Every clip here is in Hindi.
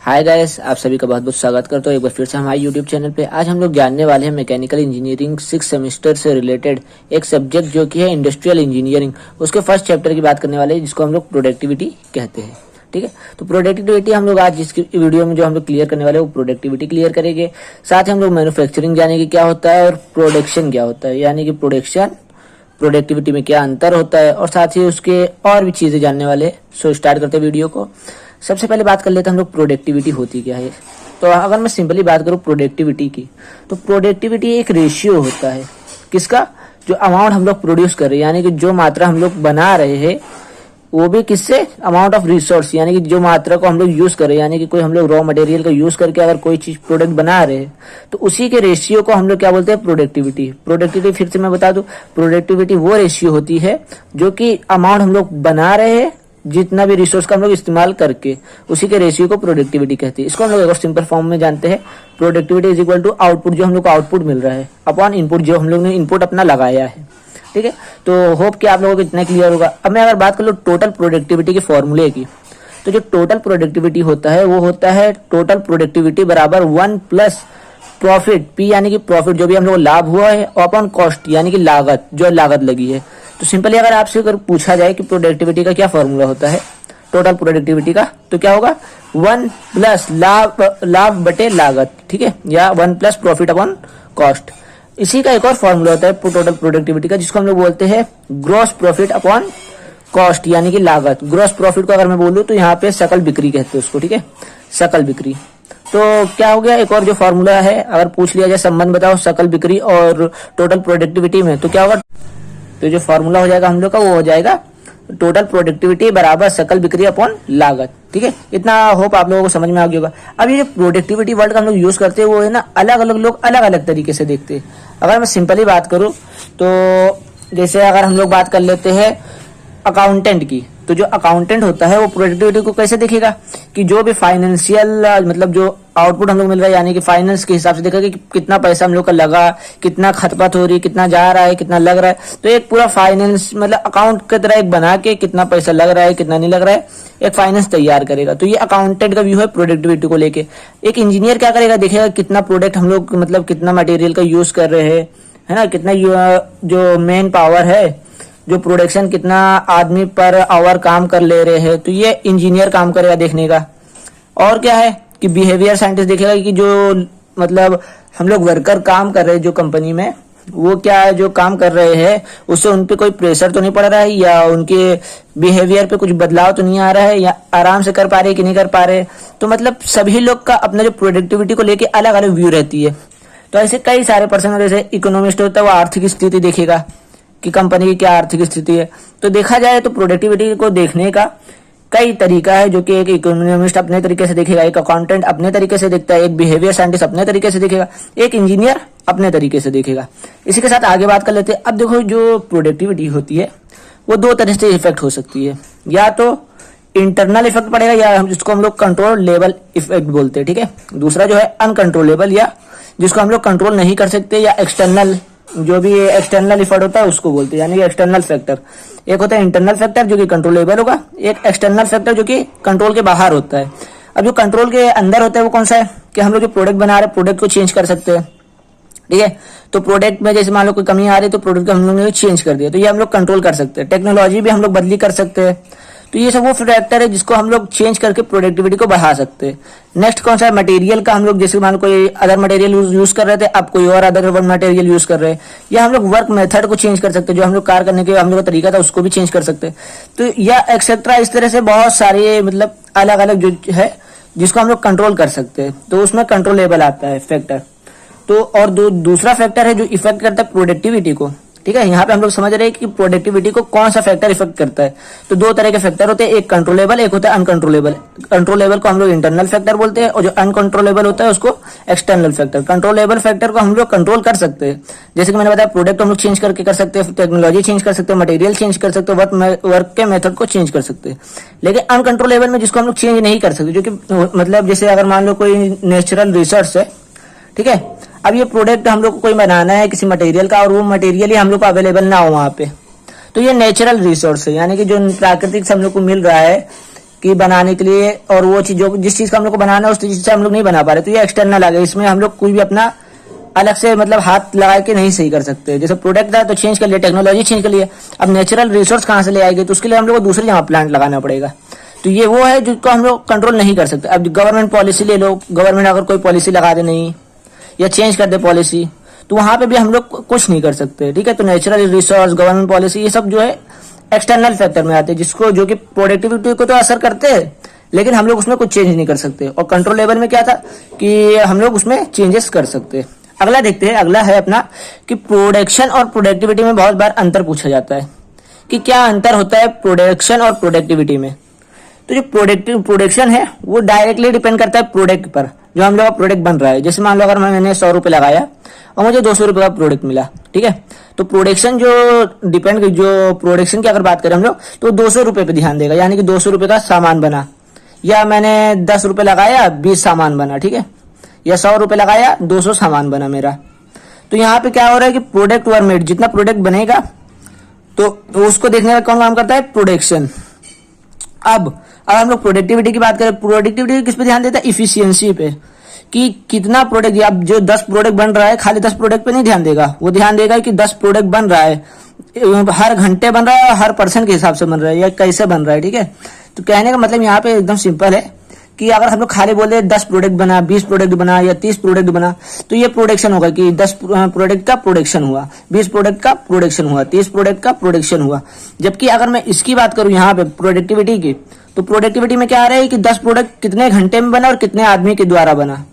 हाय गाइस, आप सभी का बहुत बहुत स्वागत करता हूँ एक बार फिर से हमारे यूट्यूब चैनल पे। आज हम लोग जानने वाले हैं मैकेनिकल इंजीनियरिंग 6 सेमेस्टर से रिलेटेड एक सब्जेक्ट जो कि है इंडस्ट्रियल इंजीनियरिंग। उसके फर्स्ट चैप्टर की बात करने वाले हैं जिसको हम लोग प्रोडक्टिविटी कहते हैं। ठीक है, तो प्रोडक्टिविटी हम लोग आज इस वीडियो में जो हम लोग क्लियर करने वाले हैं वो प्रोडक्टिविटी क्लियर करेंगे। साथ ही हम लोग मैन्युफैक्चरिंग जानेंगे क्या होता है और प्रोडक्शन क्या होता है, यानी कि प्रोडक्शन प्रोडक्टिविटी में क्या अंतर होता है, और साथ ही उसके और भी चीजें जानने वाले। सो स्टार्ट करते हैं वीडियो को। सबसे पहले बात कर लेते हैं हम लोग प्रोडक्टिविटी होती क्या है। तो अगर मैं सिंपली बात करूं प्रोडक्टिविटी की, तो प्रोडक्टिविटी एक रेशियो होता है किसका, जो अमाउंट हम लोग प्रोड्यूस कर रहे हैं, यानी कि जो मात्रा हम लोग बना रहे हैं वो भी किससे, अमाउंट ऑफ रिसोर्स, यानी कि जो मात्रा को हम लोग यूज कर रहे हैं, यानी कि कोई हम लोग रॉ मटेरियल का यूज करके अगर कोई चीज प्रोडक्ट बना रहे हैं तो उसी के रेशियो को हम लोग क्या बोलते हैं, प्रोडक्टिविटी। प्रोडक्टिविटी फिर से मैं बता दूं, प्रोडक्टिविटी वो रेशियो होती है जो कि अमाउंट हम लोग बना रहे हैं, जितना भी रिसोर्स का हम लोग इस्तेमाल करके उसी के रेशियो को प्रोडक्टिविटी कहते हैं। इसको हम लोग एक और सिंपल फॉर्म में जानते हैं, productivity is equal to output, जो हम लोग को आउटपुट मिल रहा है, अपॉन इनपुट, जो हम लोग ने इनपुट अपना लगाया है। ठीक है, तो होप कि आप लोगों को इतना क्लियर होगा। अब मैं अगर बात कर लूँ टोटल प्रोडक्टिविटी के फॉर्मूले की, तो जो टोटल प्रोडक्टिविटी होता है वो होता है टोटल प्रोडक्टिविटी बराबर 1 प्लस प्रॉफिट, पी यानी कि प्रॉफिट जो भी हम लोग लाभ हुआ है, अपॉन कॉस्ट यानी कि लागत, जो लागत लगी है। तो सिंपली अगर आपसे अगर पूछा जाए कि प्रोडक्टिविटी का क्या फॉर्मूला होता है टोटल प्रोडक्टिविटी का, तो क्या होगा 1 प्लस लाभ बटे लागत। ठीक है, या 1 प्लस प्रॉफिट अपॉन कॉस्ट। इसी का एक और फॉर्मूला होता है टोटल प्रोडक्टिविटी का, जिसको हम लोग बोलते हैं ग्रॉस प्रॉफिट अपॉन कॉस्ट, यानी कि लागत। ग्रॉस प्रॉफिट को अगर मैं बोलूं तो यहाँ पे सकल बिक्री कहते हैं उसको। ठीक है, सकल बिक्री। तो क्या हो गया, एक और जो फॉर्मूला है, अगर पूछ लिया जाए संबंध बताओ सकल बिक्री और टोटल प्रोडक्टिविटी में, तो क्या होगा, तो जो फॉर्मूला हो जाएगा हम लोग का वो हो जाएगा टोटल प्रोडक्टिविटी बराबर सकल बिक्री अपॉन लागत। ठीक है, इतना होप आप लोगों को समझ में आ गया होगा। अब ये जो प्रोडक्टिविटी वर्ड का हम लोग यूज करते हैं वो है ना, अलग अलग लोग अलग अलग तरीके से देखते हैं। अगर मैं सिंपली बात करूं तो जैसे अगर हम लोग बात कर लेते हैं अकाउंटेंट की, तो जो अकाउंटेंट होता है वो प्रोडक्टिविटी को कैसे देखेगा कि जो भी फाइनेंशियल मतलब जो आउटपुट हम लोग मिल रहा है, यानी कि फाइनेंस के हिसाब से देखेगा कि कितना पैसा हम लोग का लगा, कितना खपत हो रही है, कितना जा रहा है, कितना लग रहा है। तो एक पूरा फाइनेंस मतलब अकाउंट की तरह एक बना के कितना पैसा लग रहा है कितना नहीं लग रहा है, एक फाइनेंस तैयार करेगा। तो ये अकाउंटेंट का व्यू है प्रोडक्टिविटी को लेके। एक इंजीनियर क्या करेगा, देखेगा कितना प्रोडक्ट हम लोग मतलब कितना मटेरियल का यूज कर रहे हैं, है ना, कितना जो मेन पावर है, जो प्रोडक्शन कितना आदमी पर आवर काम कर ले रहे हैं, तो ये इंजीनियर काम करेगा देखने का। और क्या है कि बिहेवियर साइंटिस्ट देखेगा कि जो मतलब हम लोग वर्कर काम कर रहे हैं जो कंपनी में, वो क्या है जो काम कर रहे हैं उससे उन पे कोई प्रेशर तो नहीं पड़ रहा है, या उनके बिहेवियर पे कुछ बदलाव तो नहीं आ रहा है, या आराम से कर पा रहे कि नहीं कर पा रहे। तो मतलब सभी लोग का अपना जो प्रोडक्टिविटी को लेके अलग अलग व्यू रहती है। तो ऐसे कई सारे पर्सन, जैसे इकोनॉमिस्ट होता है वो आर्थिक स्थिति देखेगा कि कंपनी की क्या आर्थिक स्थिति है। तो देखा जाए तो प्रोडक्टिविटी को देखने का कई तरीका है, जो कि एक इकोनॉमिस्ट अपने तरीके से देखेगा, एक अकाउंटेंट अपने तरीके से देखता है, एक बिहेवियर साइंटिस्ट अपने तरीके से देखेगा, एक इंजीनियर अपने तरीके से देखेगा। इसी के साथ आगे बात कर लेते हैं। अब देखो जो प्रोडक्टिविटी होती है वो दो तरह से इफेक्ट हो सकती है, या तो इंटरनल इफेक्ट पड़ेगा, या जिसको हम लोग कंट्रोल लेवल इफेक्ट बोलते हैं। ठीक है, दूसरा जो है अनकंट्रोलेबल, या जिसको हम लोग कंट्रोल नहीं कर सकते, या एक्सटर्नल, जो भी एक्सटर्नल इफेक्ट होता है उसको बोलते हैं, यानी कि एक्सटर्नल फैक्टर। एक होता है इंटरनल फैक्टर जो कि कंट्रोलेबल होगा, एक एक्सटर्नल फैक्टर जो कि कंट्रोल के बाहर होता है। अब जो कंट्रोल के अंदर होता है वो कौन सा है कि हम लोग जो प्रोडक्ट बना रहे हैं प्रोडक्ट को चेंज कर सकते हैं। ठीक है, तो प्रोडक्ट में जैसे मान लो कोई कमी आ रही है तो प्रोडक्ट को हम लोग ने चेंज कर दिया, तो ये हम लोग कंट्रोल कर सकते हैं। टेक्नोलॉजी भी हम लोग बदली कर सकते हैं। तो ये सब वो फैक्टर है जिसको हम लोग चेंज करके प्रोडक्टिविटी को बढ़ा सकते हैं। नेक्स्ट कौन सा है, मटेरियल का। हम लोग जैसे मान लो कोई अदर मटेरियल यूज कर रहे थे, अब कोई और अदर मटेरियल यूज कर रहे हैं, या हम लोग वर्क मेथड को चेंज कर सकते हैं, जो हम लोग कार्य करने के हम लोग का तरीका था उसको भी चेंज कर सकते हैं। तो या एक्सेट्रा, इस तरह से बहुत सारे मतलब अलग अलग जो है जिसको हम लोग कंट्रोल कर सकते हैं, तो उसमें कंट्रोलेबल आता है फैक्टर। तो और दूसरा फैक्टर है जो इफेक्ट करता है प्रोडक्टिविटी को। ठीक है, यहाँ पे हम लोग समझ रहे हैं कि प्रोडक्टिविटी को कौन सा फैक्टर इफेक्ट करता है। तो दो तरह के फैक्टर होते हैं, एक कंट्रोलेबल, एक होता है अनकंट्रोलेबल। कंट्रोलेबल को हम लोग इंटरनल फैक्टर बोलते हैं, और जो अनकंट्रोलेबल होता है उसको एक्सटर्नल फैक्टर। कंट्रोलेबल फैक्टर को हम लोग कंट्रोल कर सकते हैं, जैसे कि मैंने बताया प्रोडक्ट हम लोग चेंज करके कर सकते हैं, टेक्नोलॉजी चेंज कर सकते हैं, मटेरियल चेंज कर सकते हैं, वर्क के मेथड को चेंज कर सकते हैं। लेकिन अनकंट्रोलेबल में जिसको हम लोग चेंज नहीं कर सकते, जो कि मतलब जैसे अगर मान लो कोई नेचुरल रिसोर्स है, ठीक है, अब ये प्रोडक्ट हम लोग को कोई बनाना है किसी मटेरियल का, और वो मटेरियल ही हम लोग को अवेलेबल ना हो वहां पे, तो ये नेचुरल रिसोर्स है, यानी कि जो प्राकृतिक से हम लोग को मिल रहा है कि बनाने के लिए, और वो चीज जो जिस चीज का हम लोग को बनाना है उस चीज से हम लोग नहीं बना पा रहे, तो ये एक्सटर्नल आ गया। इसमें हम लोग कोई भी अपना अलग से मतलब हाथ लगा के नहीं सही कर सकते। जैसे प्रोडक्ट था तो चेंज कर लिया, टेक्नोलॉजी चेंज कर लिया, अब नेचुरल रिसोर्स कहाँ से ले आएंगे, तो उसके लिए हम लोग को दूसरी जगह प्लांट लगाना पड़ेगा। तो ये वो है जिसको हम लोग कंट्रोल नहीं कर सकते। अब गवर्नमेंट पॉलिसी ले लो, गवर्नमेंट अगर कोई पॉलिसी लगा दे नहीं या चेंज कर दे पॉलिसी, तो वहां पे भी हम लोग कुछ नहीं कर सकते, ठीक है। तो नेचुरल रिसोर्स, गवर्नमेंट पॉलिसी, ये सब जो है एक्सटर्नल फैक्टर में आते हैं, जिसको जो कि प्रोडक्टिविटी को तो असर करते हैं, लेकिन हम लोग उसमें कुछ चेंज नहीं कर सकते। और कंट्रोल लेवल में क्या था कि हम लोग उसमें चेंजेस कर सकते। अगला देखते हैं, अगला है अपना कि प्रोडक्शन और प्रोडक्टिविटी में बहुत बार अंतर पूछा जाता है कि क्या अंतर होता है प्रोडक्शन और प्रोडक्टिविटी में। तो जो प्रोडक्शन है वो डायरेक्टली डिपेंड करता है प्रोडक्ट पर, जो हम लोग का प्रोडक्ट बन रहा है। जैसे मान लो अगर मैंने 100 रुपए लगाया और मुझे 200 रुपए का प्रोडक्ट मिला, ठीक है, तो प्रोडक्शन जो प्रोडक्शन की अगर बात करें हम लोग, तो 200 रुपए पे ध्यान देगा, यानी कि 200 रुपए का सामान बना। या मैंने 10 रुपए लगाया, 20 सामान बना, ठीक है, या 100 रुपए लगाया, 200 सामान बना मेरा। तो यहाँ पे क्या हो रहा है कि प्रोडक्ट वर मेड, जितना प्रोडक्ट बनेगा तो उसको देखने का कौन काम करता है, प्रोडक्शन। अब हम लोग प्रोडक्टिविटी की बात करें, प्रोडक्टिविटी किस पे ध्यान देता है, इफिशियंसी पे, कि कितना प्रोडक्ट, अब जो 10 प्रोडक्ट बन रहा है खाली 10 प्रोडक्ट पे नहीं ध्यान देगा, वो ध्यान देगा कि 10 प्रोडक्ट बन रहा है, हर घंटे बन रहा है, हर पर्सन के हिसाब से बन रहा है या कैसे बन रहा है, ठीक है। तो कहने का मतलब यहाँ पे एकदम सिंपल है कि अगर हम लोग खाली बोले 10 प्रोडक्ट बना, 20 प्रोडक्ट बना या 30 प्रोडक्ट बना, तो ये प्रोडक्शन होगा कि 10 प्रोडक्ट का प्रोडक्शन हुआ, 20 प्रोडक्ट का प्रोडक्शन हुआ, 30 प्रोडक्ट का प्रोडक्शन हुआ। जबकि अगर मैं इसकी बात करूं यहाँ पे प्रोडक्टिविटी की, तो प्रोडक्टिविटी में क्या आ रहा है कि 10 प्रोडक्ट कितने घंटे में बना और कितने आदमी के द्वारा बना,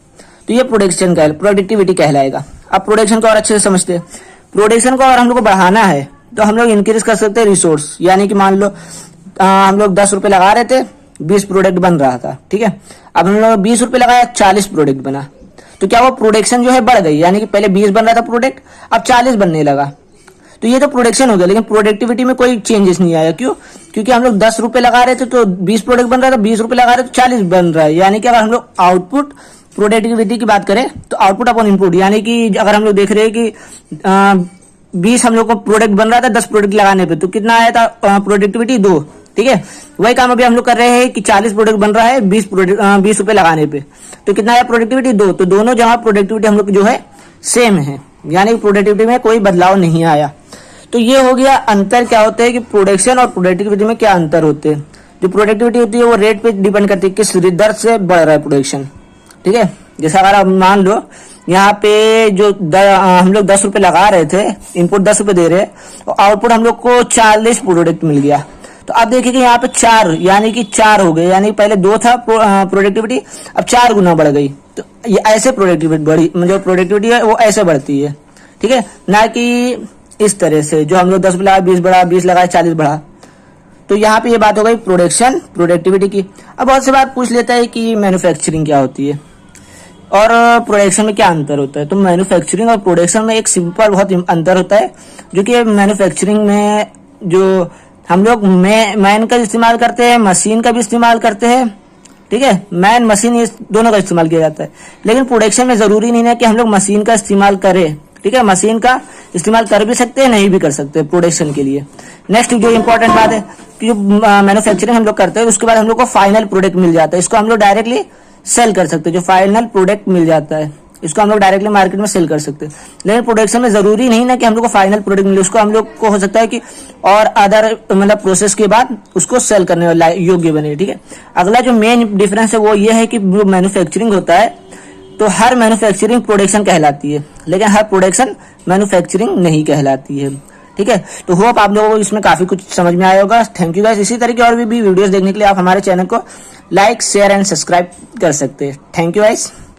तो ये प्रोडक्टिविटी कहलाएगा। अब प्रोडक्शन को और अच्छे से समझते हैं। प्रोडक्शन को अगर हम लोग को बढ़ाना है तो हम लोग इंक्रीज कर सकते हैं रिसोर्स, यानी कि मान लो हम लोग 10 रुपए लगा रहे थे, 20 प्रोडक्ट बन रहा था, ठीक है, अब हम लोग 20 रुपए लगाया, 40 प्रोडक्ट बना, तो क्या वो प्रोडक्शन जो है बढ़ गई, यानी कि पहले 20 बन रहा था प्रोडक्ट, अब 40 बनने लगा, तो ये तो प्रोडक्शन हो गया। लेकिन प्रोडक्टिविटी में कोई चेंजेस नहीं आया, क्यों? क्योंकि हम लोग 10 रुपए लगा रहे थे तो 20 प्रोडक्ट बन रहा था, 20 रुपए लगा रहे तो 40 बन रहा है। यानी कि अगर हम लोग आउटपुट प्रोडक्टिविटी की बात करें तो आउटपुट अपॉन इनपुट, यानी कि अगर हम लोग देख रहे हैं कि 20 हम लोग को प्रोडक्ट बन रहा था 10 प्रोडक्ट लगाने पे, तो कितना आया था प्रोडक्टिविटी 2, ठीक है। वही काम अभी हम लोग कर रहे हैं कि 40 प्रोडक्ट बन रहा है 20 रुपए लगाने पे, तो कितना आया प्रोडक्टिविटी 2। तो दोनों जगह प्रोडक्टिविटी हम लोग जो है सेम है, यानी प्रोडक्टिविटी में कोई बदलाव नहीं आया। तो ये हो गया अंतर क्या होते हैं कि प्रोडक्शन और प्रोडक्टिविटी में क्या अंतर होते हैं। जो प्रोडक्टिविटी होती है वो रेट पे डिपेंड करती है, किस दर से बढ़ रहा है प्रोडक्शन, ठीक है। जैसे अगर आप मान लो यहाँ पे जो हम लोग 10 रुपए लगा रहे थे, इनपुट 10 रुपए दे रहे हैं, और आउटपुट हम लोग को 40 प्रोडक्ट मिल गया, तो आप देखिए कि यहाँ पे 4 यानी कि 4 हो गए, यानी पहले 2 था प्रोडक्टिविटी, अब 4 गुना बढ़ गई। तो ये ऐसे प्रोडक्टिविटी बढ़ी, मतलब प्रोडक्टिविटी है वो ऐसे बढ़ती है, ठीक है, ना कि इस तरह से जो हम लोग 10 लगाया 20 बढ़ा, 20 लगाया 40 बढ़ा। तो यहाँ पे ये बात हो गई प्रोडक्शन प्रोडक्टिविटी की। अब बहुत से बात पूछ लेता है कि मैन्युफैक्चरिंग क्या होती है और प्रोडक्शन में क्या अंतर होता है। तो मैन्युफैक्चरिंग और प्रोडक्शन में एक सिंपल बहुत अंतर होता है, जो कि मैन्युफैक्चरिंग में जो हम लोग मैन का इस्तेमाल करते हैं, मशीन का भी इस्तेमाल करते हैं, ठीक है, मैन मशीन ये दोनों का इस्तेमाल किया जाता है। लेकिन प्रोडक्शन में जरूरी नहीं है कि हम लोग मशीन का इस्तेमाल करें, ठीक है, मशीन का इस्तेमाल कर भी सकते हैं, नहीं भी कर सकते प्रोडक्शन के लिए। नेक्स्ट जो इंपॉर्टेंट बात है कि जो मैन्युफैक्चरिंग हम लोग करते हैं उसके बाद हम लोग को फाइनल प्रोडक्ट मिल जाता है, इसको हम लोग डायरेक्टली सेल कर सकते हैं। जो फाइनल प्रोडक्ट मिल जाता है इसको हम लोग डायरेक्टली मार्केट में सेल कर सकते हैं। लेकिन प्रोडक्शन में जरूरी नहीं ना कि हम लोग को फाइनल प्रोडक्ट मिले, उसको हम लोग को हो सकता है कि और अदर मतलब प्रोसेस के बाद उसको सेल करने वाला योग्य बने, ठीक है। अगला जो मेन डिफरेंस है वो ये है कि जो मैन्युफैक्चरिंग होता है तो हर मैन्युफैक्चरिंग प्रोडक्शन कहलाती है, लेकिन हर प्रोडक्शन मैन्युफैक्चरिंग नहीं कहलाती है, ठीक है। तो होप आप लोगों को इसमें काफी कुछ समझ में आया होगा। Thank you guys. इसी तरह की और भी वीडियोस देखने के लिए आप हमारे चैनल को लाइक शेयर एंड सब्सक्राइब कर सकते हैं। Thank you guys.